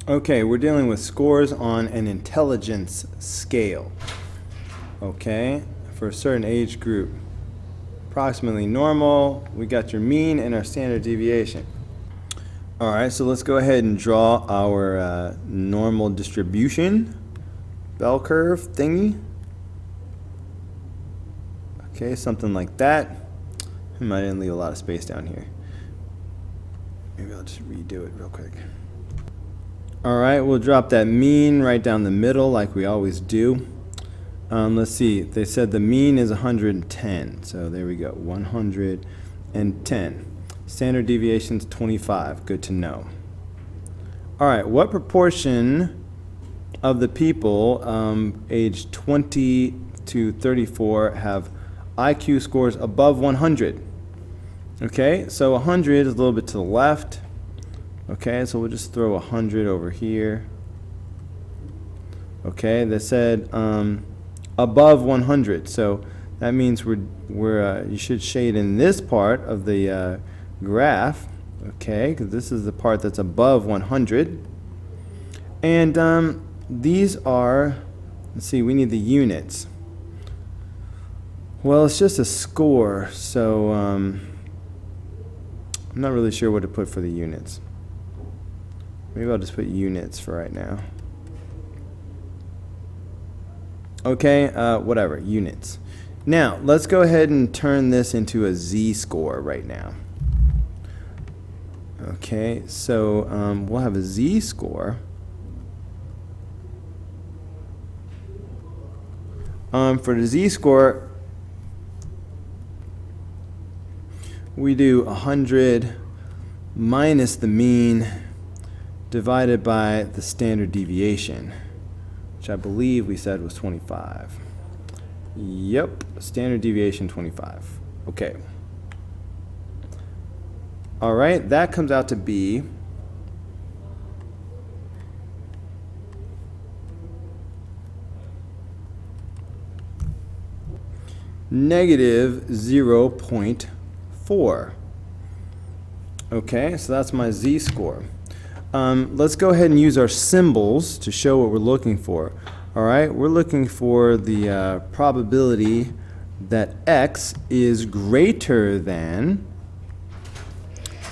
Okay, we're dealing with scores on an intelligence scale. Okay, for a certain age group. Approximately normal, we got your mean and our standard deviation. All right, so let's go ahead and draw our normal distribution bell curve thingy. Okay, something like that. I didn't leave a lot of space down here. Maybe I'll just redo it real quick. All right, we'll drop that mean right down the middle like we always do. Let's see, they said the mean is 110. So there we go, 110. Standard deviation is 25, good to know. All right, what proportion of the people aged 20 to 34 have IQ scores above 100? Okay, so 100 is a little bit to the left. Okay, so we'll just throw 100 over here. Okay, they said above 100, so that means you should shade in this part of the graph. Okay, because this is the part that's above 100, and these are, let's see, we need the units. Well, it's just a score, so I'm not really sure what to put for the units. Maybe I'll just put units for right now. Okay, whatever, units. Now, let's go ahead and turn this into a z-score right now. Okay, so we'll have a z-score. For the z-score, we do 100 minus the mean divided by the standard deviation, which I believe we said was 25. Yep, standard deviation 25. Okay. All right, that comes out to be negative 0.4. Okay, so that's my z-score. Let's go ahead and use our symbols to show what we're looking for. All right, we're looking for the probability that x is greater than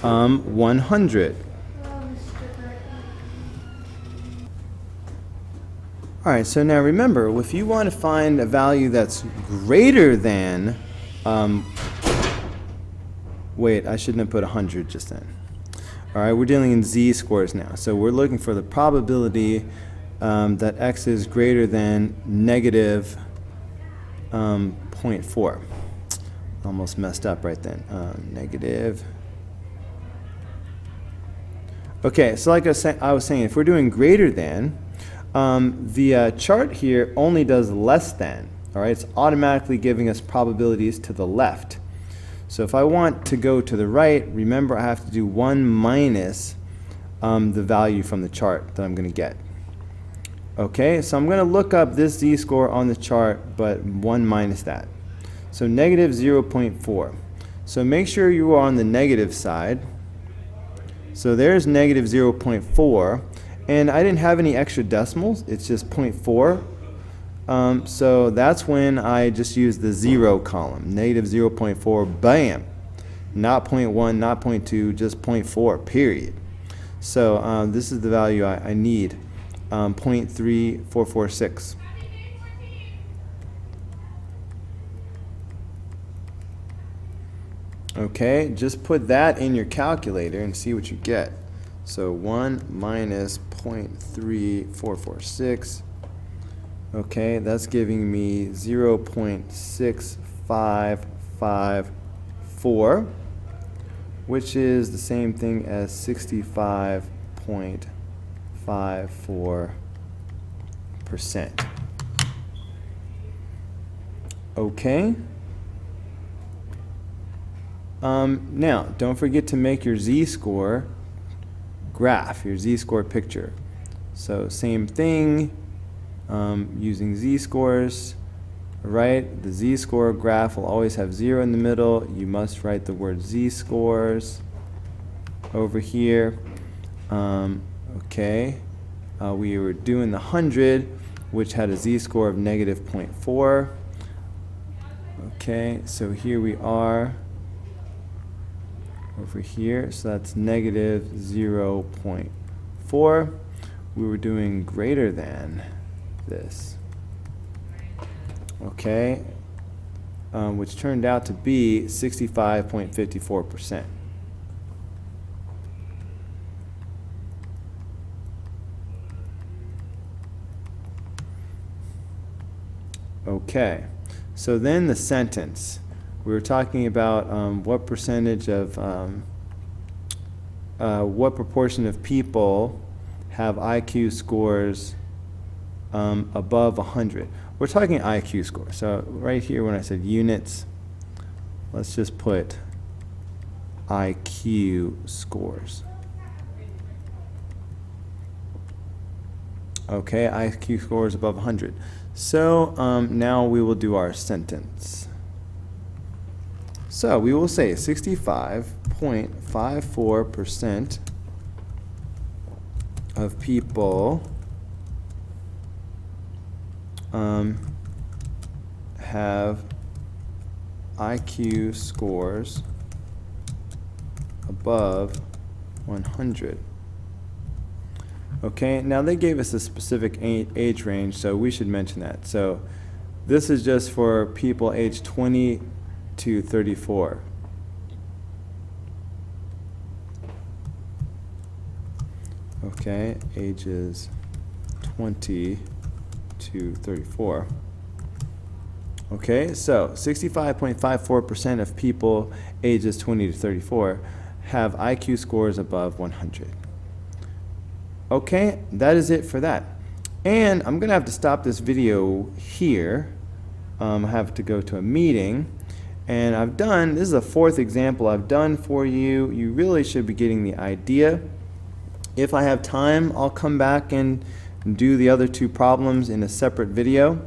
100. All right, so now remember, if you want to find a value that's greater than, wait, I shouldn't have put 100 just then. All right, we're dealing in z-scores now. So we're looking for the probability that x is greater than negative 0.4. Almost messed up right then. Negative. Okay, so like I was saying, if we're doing greater than, the chart here only does less than. All right, it's automatically giving us probabilities to the left. So if I want to go to the right, remember I have to do 1 minus the value from the chart that I'm going to get. Okay, so I'm going to look up this z-score on the chart, but 1 minus that. So negative 0.4. So make sure you are on the negative side. So there's negative 0.4. And I didn't have any extra decimals. It's just 0.4. So that's when I just use the 0 column, negative 0.4, bam. Not 0.1, not 0.2, just 0.4, period. So this is the value I need, 0.3446. Okay, just put that in your calculator and see what you get. So 1 minus 0.3446. Okay, that's giving me 0.6554, which is the same thing as 65.54%. Okay. Now, don't forget to make your z-score graph, your z-score picture. So same thing. Using z-scores, right? The z-score graph will always have 0 in the middle. You must write the word z-scores over here. Okay, we were doing the 100, which had a z-score of negative 0.4. Okay, so here we are over here, so that's negative 0.4. We were doing greater than this. Okay, which turned out to be 65.54%. Okay, so then the sentence. We were talking about what percentage of, what proportion of people have IQ scores above 100. We're talking IQ score. So right here when I said units, let's just put IQ scores. Okay, IQ scores above 100. So now we will do our sentence. So we will say 65.54% of people have IQ scores above 100. Okay, now they gave us a specific age range, so we should mention that. So this is just for people aged 20 to 34. Okay, ages 20 to 34. Okay, so 65.54% of people ages 20 to 34 have IQ scores above 100. Okay, that is it for that. And I'm going to have to stop this video here. I have to go to a meeting. And this is a fourth example I've done for you. You really should be getting the idea. If I have time, I'll come back and do the other two problems in a separate video.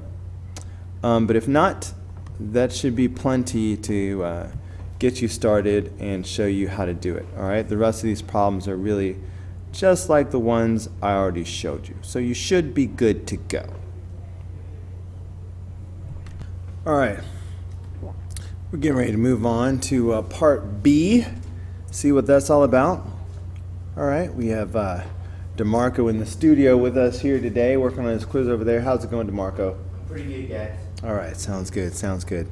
But if not, that should be plenty to get you started and show you how to do it. All right, the rest of these problems are really just like the ones I already showed you. So you should be good to go. All right, we're getting ready to move on to part B, see what that's all about. All right, we have DeMarco in the studio with us here today, working on his quiz over there. How's it going, DeMarco? Pretty good, guys. All right, sounds good, sounds good.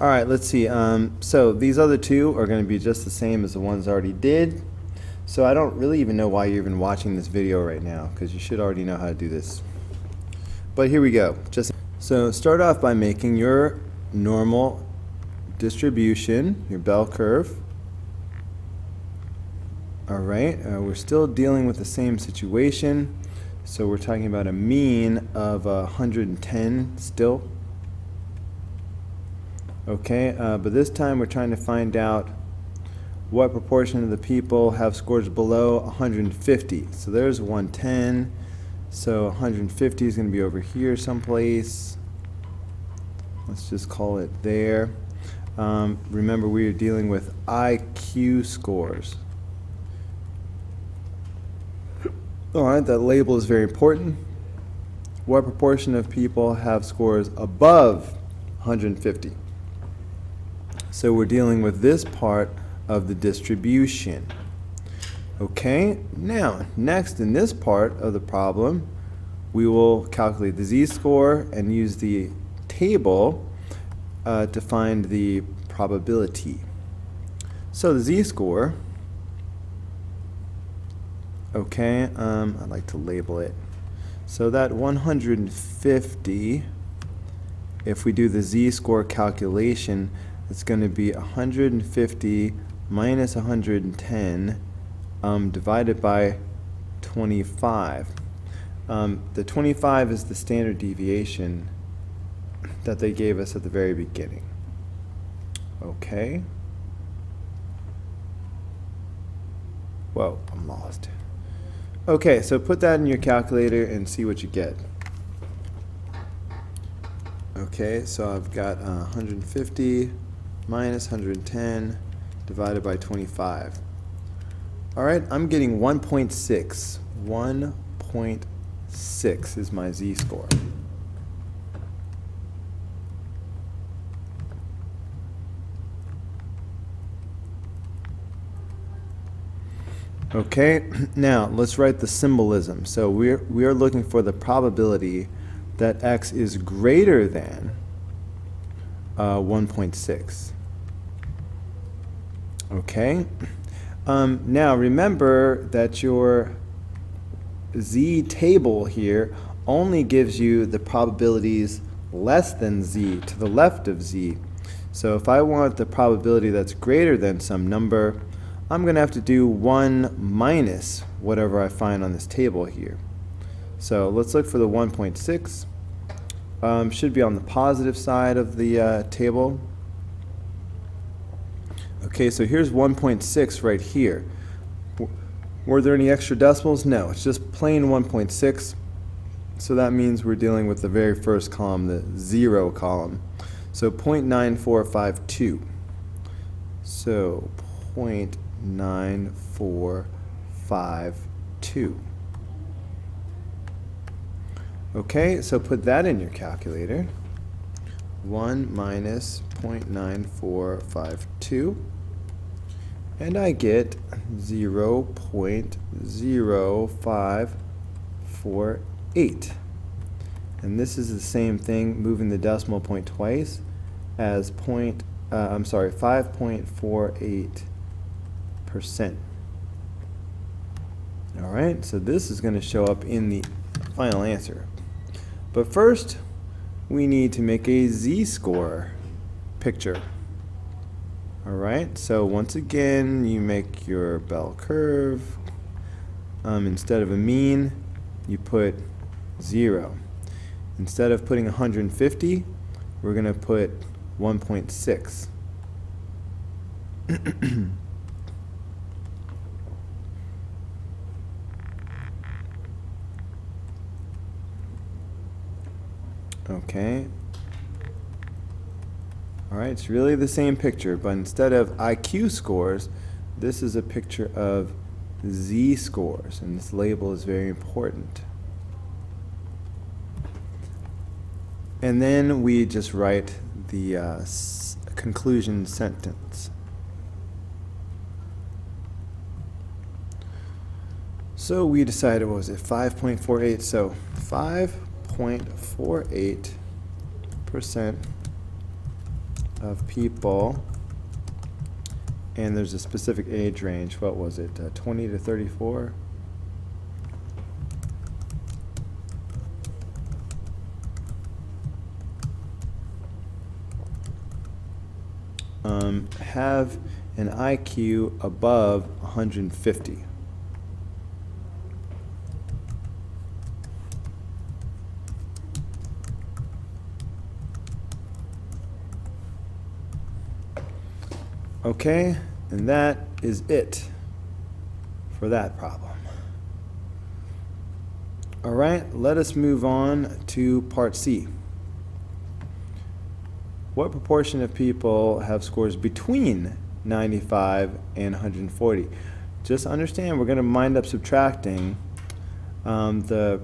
All right, let's see. So these other two are going to be just the same as the ones I already did. So I don't really even know why you're even watching this video right now, because you should already know how to do this. But here we go. So start off by making your normal distribution, your bell curve. All right, we're still dealing with the same situation. So we're talking about a mean of 110 still. Okay, but this time we're trying to find out what proportion of the people have scores below 150. So there's 110. So 150 is going to be over here someplace. Let's just call it there. Remember, we are dealing with IQ scores. All right, that label is very important. What proportion of people have scores above 150? So we're dealing with this part of the distribution. Okay, now next in this part of the problem, we will calculate the z-score and use the table to find the probability. So the z-score, okay, I'd like to label it. So that 150, if we do the z-score calculation, it's going to be 150 minus 110 divided by 25. The 25 is the standard deviation that they gave us at the very beginning. Okay. Whoa, I'm lost. Okay, so put that in your calculator and see what you get. Okay, so I've got 150 minus 110 divided by 25. All right, I'm getting 1.6. 1.6. 1.6 is my z-score. Okay, now let's write the symbolism. So we are looking for the probability that x is greater than 1.6. Okay, now remember that your z table here only gives you the probabilities less than z to the left of z. So if I want the probability that's greater than some number, I'm going to have to do 1 minus whatever I find on this table here. So let's look for the 1.6. Should be on the positive side of the table. Okay, so here's 1.6 right here. Were there any extra decimals? No, it's just plain 1.6. So that means we're dealing with the very first column, the 0 column. So 0.9452. So 0.9452. Okay, so put that in your calculator. 1 minus 0.9452. And I get 0.0548. And this is the same thing, moving the decimal point twice, as 5.48%. All right, so this is going to show up in the final answer. But first, we need to make a z-score picture. All right, so once again, you make your bell curve. Instead of a mean, you put 0. Instead of putting 150, we're going to put 1.6. Okay. All right, it's really the same picture, but instead of IQ scores, this is a picture of z-scores, and this label is very important. And then we just write the conclusion sentence. So we decided, what was it, 5.48, so 5.48% of people, and there's a specific age range. What was it, 20 to 34? Have an IQ above 150. Okay, and that is it for that problem. All right, let us move on to part C. What proportion of people have scores between 95 and 140? Just understand we're going to wind up subtracting the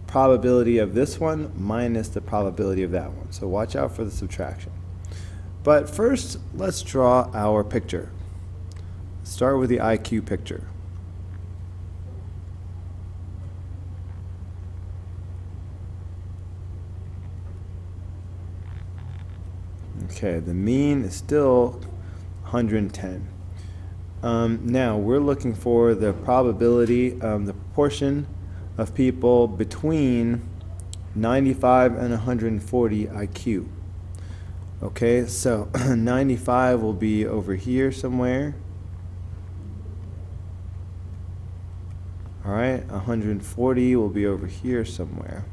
probability of this one minus the probability of that one. So watch out for the subtraction. But first, let's draw our picture. Start with the IQ picture. Okay, the mean is still 110. Now, we're looking for the probability, the proportion of people between 95 and 140 IQ. Okay, so 95 will be over here somewhere. All right, 140 will be over here somewhere.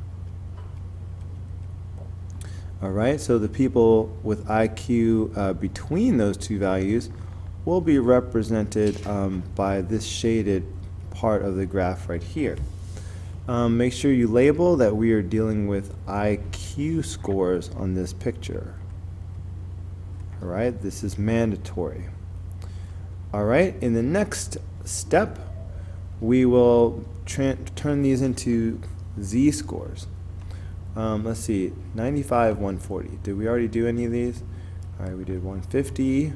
All right, so the people with IQ between those two values will be represented by this shaded part of the graph right here. Make sure you label that we are dealing with IQ scores on this picture. All right, this is mandatory. All right, in the next step, we will turn these into z-scores. Let's see, 95, 140. Did we already do any of these? All right, we did 150,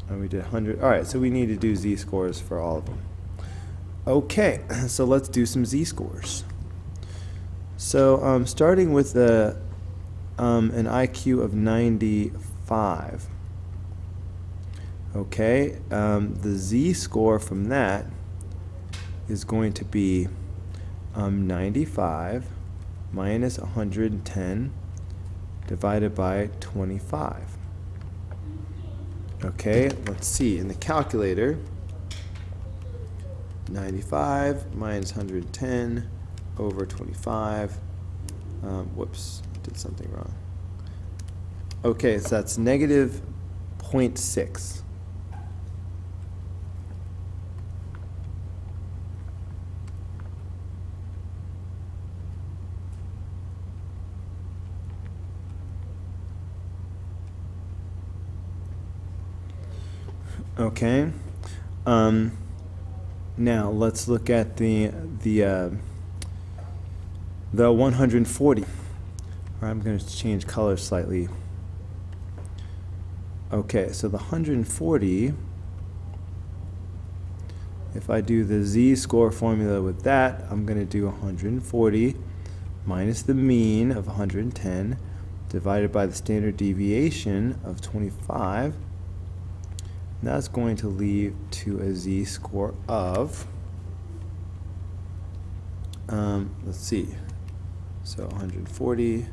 and we did 100. All right, so we need to do z-scores for all of them. Okay, so let's do some z-scores. So starting with an IQ of 95. Okay, the z-score from that is going to be 95 minus 110 divided by 25. Okay, let's see. In the calculator, 95 minus 110 over 25. Whoops, I did something wrong. Okay, so that's negative 0.6. Okay. Now let's look at the 140. I'm going to change color slightly. Okay, so the 140, if I do the z-score formula with that, I'm going to do 140 minus the mean of 110 divided by the standard deviation of 25. And that's going to lead to a z-score of, let's see, so 140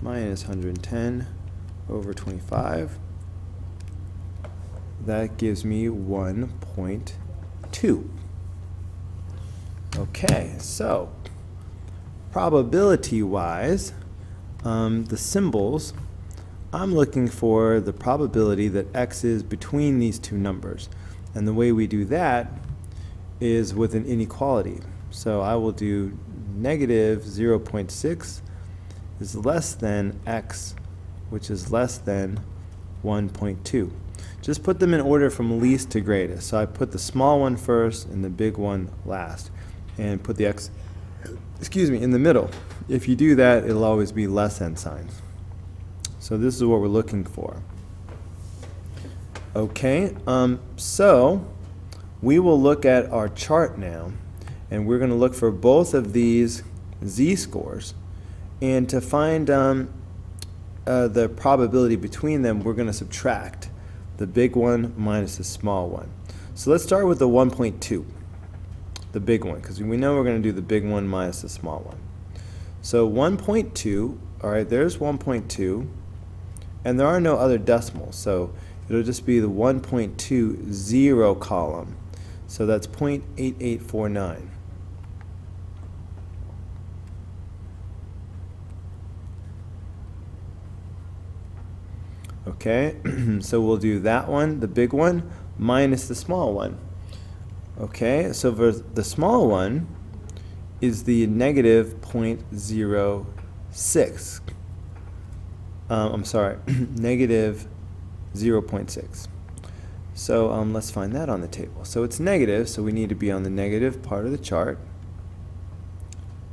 minus 110 over 25. That gives me 1.2. Okay, so probability-wise, the symbols, I'm looking for the probability that x is between these two numbers. And the way we do that is with an inequality. So I will do negative 0.6 is less than x, which is less than 1.2. Just put them in order from least to greatest. So I put the small one first and the big one last, and put the x, in the middle. If you do that, it'll always be less than signs. So this is what we're looking for. Okay, so we will look at our chart now, and we're going to look for both of these z-scores, and to find the probability between them, we're going to subtract the big one minus the small one. So let's start with the 1.2, the big one, because we know we're going to do the big one minus the small one. So 1.2, all right, there's 1.2. And there are no other decimals, so it'll just be the 1.20 column. So that's 0.8849. Okay, so we'll do that one, the big one, minus the small one. Okay, so for the small one is the negative 0.06. I'm sorry, negative 0.6. So let's find that on the table. So it's negative, so we need to be on the negative part of the chart.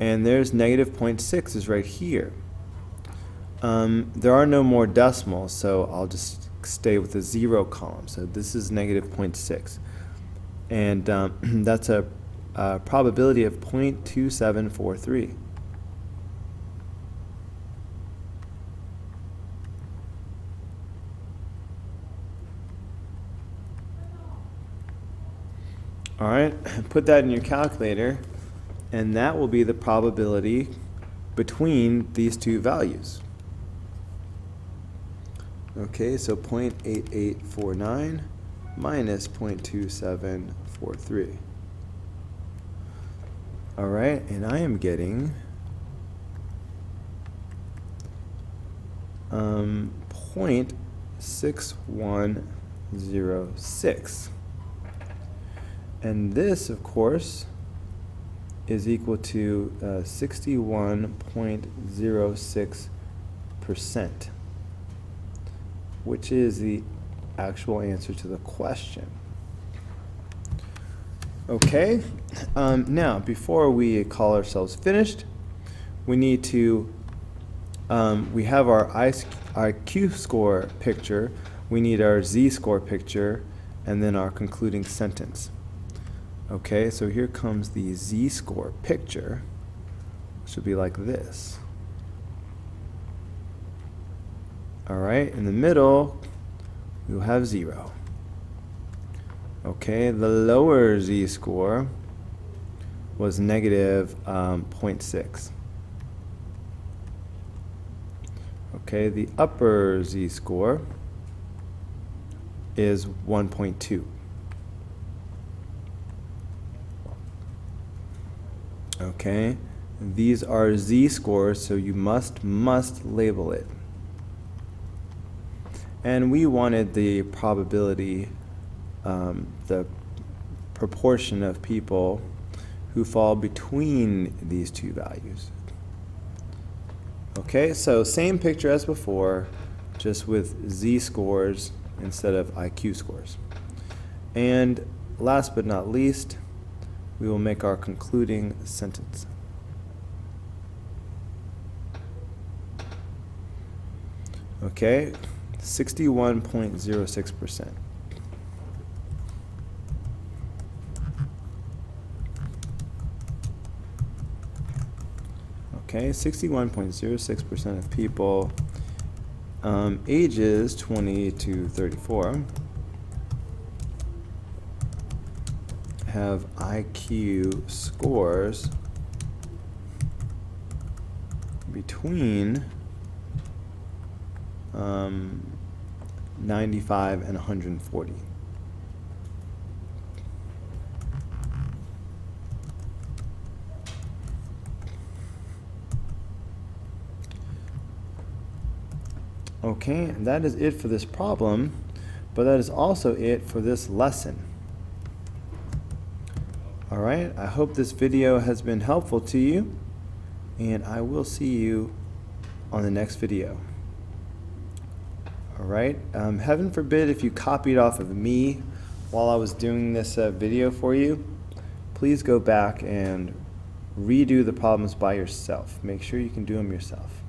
And there's negative 0.6 is right here. There are no more decimals, so I'll just stay with the 0 column. So this is negative 0.6. And that's a probability of 0.2743. All right, put that in your calculator, and that will be the probability between these two values. Okay, so 0.8849 minus 0.2743. All right, and I am getting 0.6106. And this, of course, is equal to 61.06%, which is the actual answer to the question. Okay, now before we call ourselves finished, we need to, we have our IQ score picture, we need our Z-score picture, and then our concluding sentence. Okay, so here comes the Z-score picture. It should be like this. All right, in the middle, we'll have 0. Okay, the lower Z-score was negative 0.6. Okay, the upper Z-score is 1.2. Okay, these are Z-scores, so you must label it. And we wanted the probability, the proportion of people who fall between these two values. Okay, so same picture as before, just with Z-scores instead of IQ scores. And last but not least, we will make our concluding sentence. Okay, 61.06%. Okay, 61.06% of people ages 20 to 34 have IQ scores between 95 and 140. Okay, and that is it for this problem, but that is also it for this lesson. All right, I hope this video has been helpful to you, and I will see you on the next video. All right, heaven forbid if you copied off of me while I was doing this video for you, please go back and redo the problems by yourself. Make sure you can do them yourself.